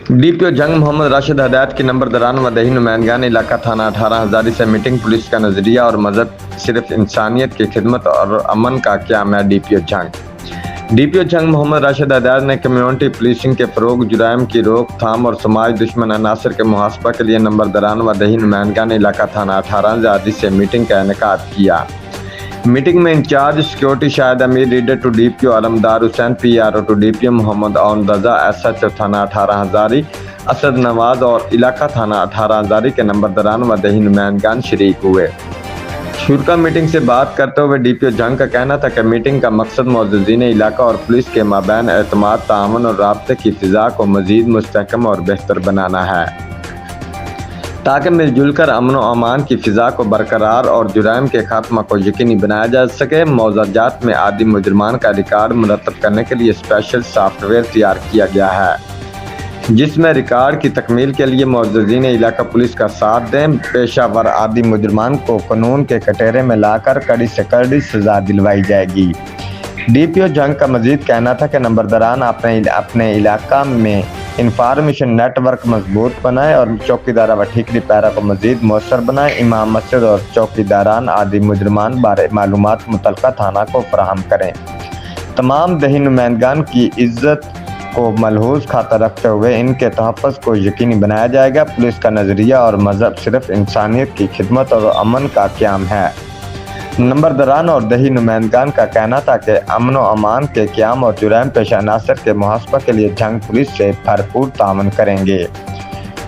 DPO जंग मोहम्मद राशिद हदायत की नंबरदारान व दही नुमाइंदगान इलाका थाना 18 हजारी से मीटिंग। पुलिस का नजरिया और मजहब सिर्फ इंसानियत की खिदमत और अमन का क़याम है। DPO जंग मोहम्मद राशिद हदायत ने कम्युनिटी पुलिसिंग के फ़रोग़, जुराइम की रोकथाम और समाज दुश्मन अनासर के मुहासबा के लिए नंबरदारान व दही नुमाइंदगान इलाका थाना 18 हजारी से मीटिंग का इनेकाद किया। मीटिंग में in charge security Shahid Amir, reader to DPO Alamdar Hussain, PRO to DPO Mohammad Aun Raza, SHO थाना 18 हजारी असद नवाज और इलाका थाना 18 हजारी के नंबरदारान व दही नुमाइंदगान शरीक हुए। शुरा मीटिंग से बात करते हुए DPO जंग का कहना था कि मीटिंग का मकसद मुअज़्ज़िज़ीन इलाका और पुलिस के माबैन एतमाद, ताअवुन और राब्ते की फ़िज़ा को मज़ीद मुस्तहकम और बेहतर बनाना है, ताकि मिलजुल कर अमन व अमान की फ़िज़ा को बरकरार और जुराइम के खात्मा को यकीनी बनाया जा सके। मौज़ूदात में आदी मुजरमान का रिकॉर्ड मुरतब करने के लिए स्पेशल सॉफ्टवेयर तैयार किया गया है, जिसमें रिकॉर्ड की तकमील के लिए मुअज़्ज़िज़ीन इलाका पुलिस का साथ दें। पेशावर आदी मुजरमान को कानून के कटहरे में लाकर कड़ी से कड़ी सज़ा दिलवाई जाएगी। DPO जंग का मजीद कहना था कि नंबरदारान अपने इलाका में इंफॉर्मेशन नेटवर्क मजबूत बनाएं और चौकीदारा व ठीकरी पैरा को मजीद मौसर बनाएं। इमाम मस्जिद और चौकीदारान आदि मुजरमान बारे मालूमात मुतलका थाना को फराहम करें। तमाम दही नुमाइंदगान की इज्जत को मलहूज़ खाता रखते हुए इनके तहफ़्फ़ुज़ को यकीनी बनाया जाएगा। पुलिस का नज़रिया और मज़हब सिर्फ इंसानियत की खिदमत और अमन का क़याम है। नंबरदारान और दही नुमाइंदगान का कहना था कि अमन व अमान के क़याम और जुराइम पेश अनासर के मुहासबा के लिए जंग पुलिस से भरपूर ताअवुन करेंगे।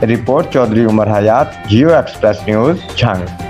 रिपोर्ट चौधरी उमर हयात, जियो एक्सप्रेस न्यूज़, जंग।